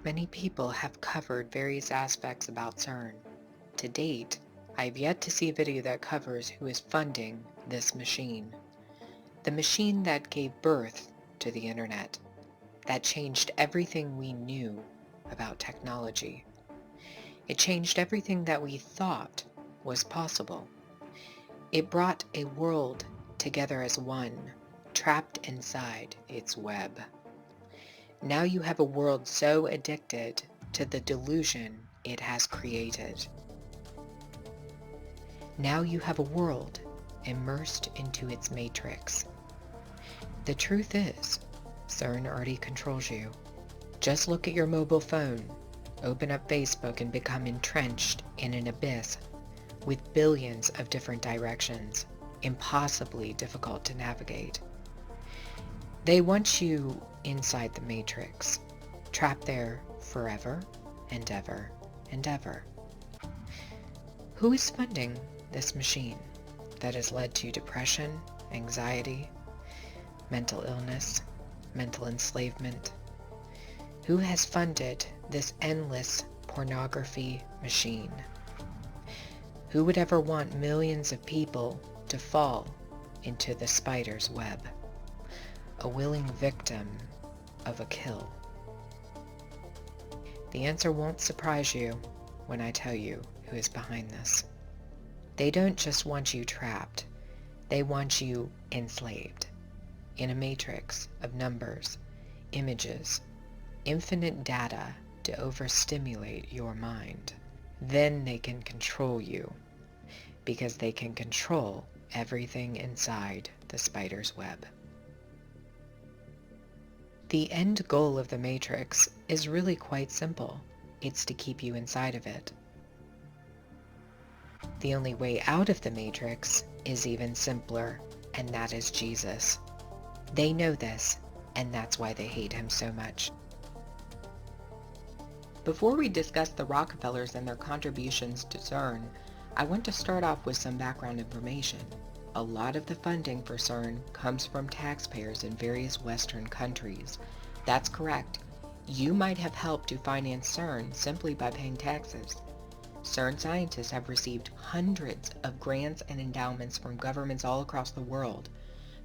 Many people have covered various aspects about Cern. To date, I have yet to see a video that covers who is funding this machine. The machine that gave birth to the internet, that changed everything we knew about technology. It changed everything that we thought was possible. It brought a world together as one, trapped inside its web. Now you have a world so addicted to the delusion it has created. Now you have a world immersed into its matrix. The truth is, Cern already controls you. Just look at your mobile phone, open up Facebook, and become entrenched in an abyss with billions of different directions, impossibly difficult to navigate. They want you inside the matrix, trapped there forever and ever and ever. Who is funding this machine that has led to depression, anxiety, mental illness, mental enslavement? Who has funded this endless pornography machine? Who would ever want millions of people to fall into the spider's web? A willing victim of a kill. The answer won't surprise you when I tell you who is behind this. They don't just want you trapped, they want you enslaved in a matrix of numbers, images, infinite data to overstimulate your mind. Then they can control you, because they can control everything inside the spider's web. The end goal of the Matrix is really quite simple. It's to keep you inside of it. The only way out of the Matrix is even simpler, and that is Jesus. They know this, and that's why they hate him so much. Before we discuss the Rockefellers and their contributions to Cern, I want to start off with some background information. A lot of the funding for Cern comes from taxpayers in various Western countries. That's correct. You might have helped to finance Cern simply by paying taxes. Cern scientists have received hundreds of grants and endowments from governments all across the world,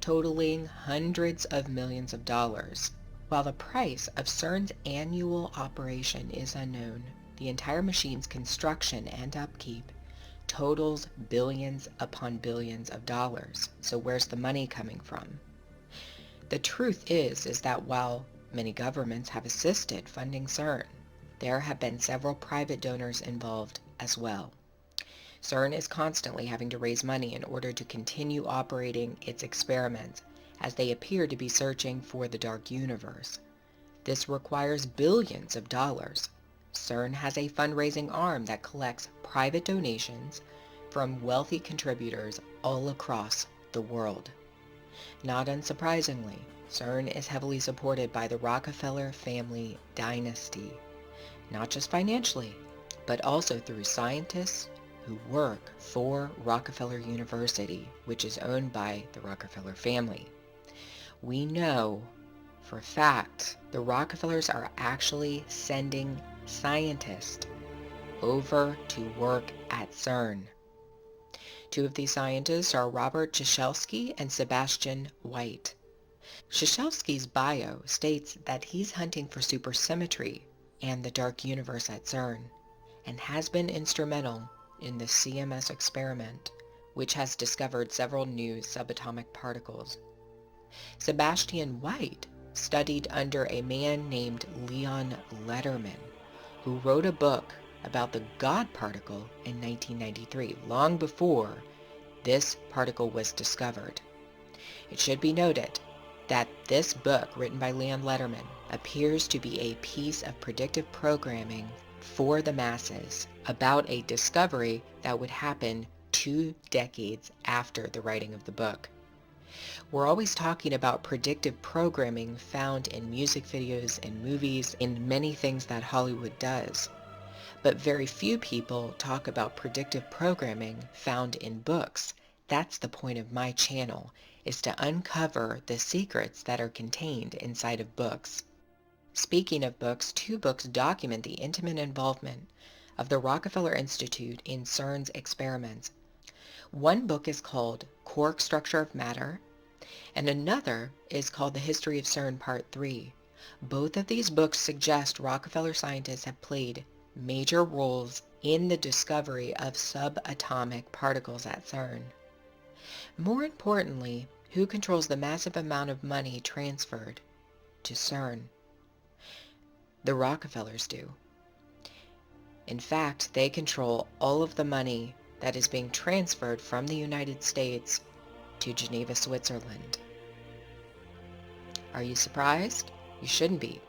totaling hundreds of millions of dollars. While the price of Cern's annual operation is unknown, the entire machine's construction and upkeep totals billions upon billions of dollars. So where's the money coming from? The truth is that while many governments have assisted funding Cern, there have been several private donors involved as well. Cern is constantly having to raise money in order to continue operating its experiments, as they appear to be searching for the dark universe. This requires billions of dollars. Cern has a fundraising arm that collects private donations from wealthy contributors all across the world. Not unsurprisingly, Cern is heavily supported by the Rockefeller family dynasty, not just financially, but also through scientists who work for Rockefeller University, which is owned by the Rockefeller family. We know for a fact the Rockefellers are actually sending scientists over to work at Cern. Two of these scientists are Robert Ciesielski and Sebastian White. Ciesielski's bio states that he's hunting for supersymmetry and the dark universe at Cern, and has been instrumental in the CMS experiment, which has discovered several new subatomic particles. Sebastian White studied under a man named Leon Lederman, who wrote a book about the God particle in 1993, long before this particle was discovered. It should be noted that this book, written by Leon Lederman, appears to be a piece of predictive programming for the masses about a discovery that would happen 2 decades after the writing of the book. We're always talking about predictive programming found in music videos and movies, in many things that Hollywood does. But very few people talk about predictive programming found in books. That's the point of my channel, is to uncover the secrets that are contained inside of books. Speaking of books, 2 books document the intimate involvement of the Rockefeller Institute in Cern's experiments. One book is called Quark Structure of Matter, and another is called The History of Cern Part 3. Both of these books suggest Rockefeller scientists have played major roles in the discovery of subatomic particles at Cern. More importantly, who controls the massive amount of money transferred to Cern? The Rockefellers do. In fact, they control all of the money that is being transferred from the United States to Geneva, Switzerland. Are you surprised? You shouldn't be.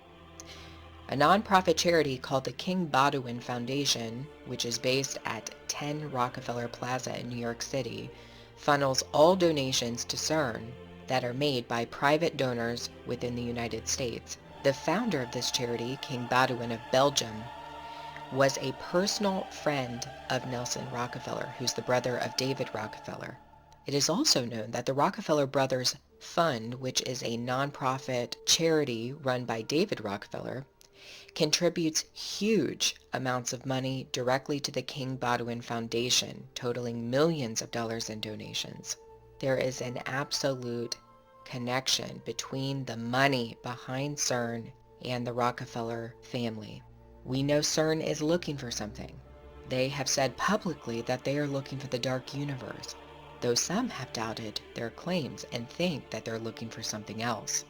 A nonprofit charity called the King Baudouin Foundation, which is based at 10 Rockefeller Plaza in New York City, funnels all donations to Cern that are made by private donors within the United States. The founder of this charity, King Baudouin of Belgium, was a personal friend of Nelson Rockefeller, who's the brother of David Rockefeller. It is also known that the Rockefeller Brothers Fund, which is a nonprofit charity run by David Rockefeller, contributes huge amounts of money directly to the King Baudouin Foundation, totaling millions of dollars in donations. There is an absolute connection between the money behind Cern and the Rockefeller family. We know Cern is looking for something. They have said publicly that they are looking for the dark universe, though some have doubted their claims and think that they're looking for something else.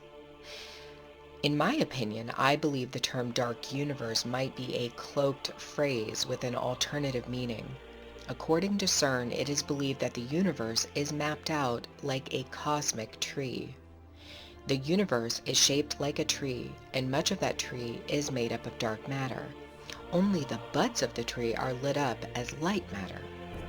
In my opinion, I believe the term dark universe might be a cloaked phrase with an alternative meaning. According to Cern, it is believed that the universe is mapped out like a cosmic tree. The universe is shaped like a tree, and much of that tree is made up of dark matter. Only the buds of the tree are lit up as light matter.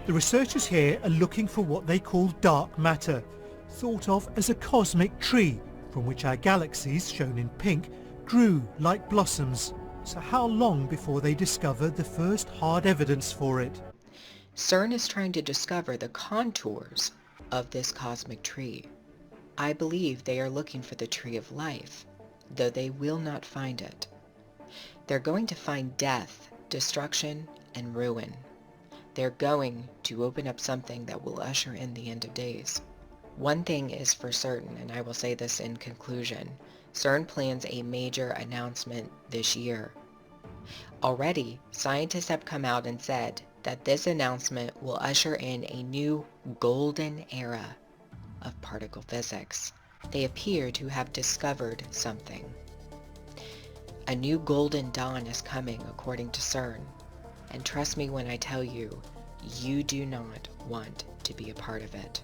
The researchers here are looking for what they call dark matter, thought of as a cosmic tree from which our galaxies, shown in pink, grew like blossoms. So how long before they discover the first hard evidence for it? Cern is trying to discover the contours of this cosmic tree. I believe they are looking for the tree of life, though they will not find it. They're going to find death, destruction, and ruin. They're going to open up something that will usher in the end of days. One thing is for certain, and I will say this in conclusion, Cern plans a major announcement this year. Already, scientists have come out and said that this announcement will usher in a new golden era of particle physics. They appear to have discovered something. A new golden dawn is coming, according to Cern. And trust me when I tell you, you do not want to be a part of it.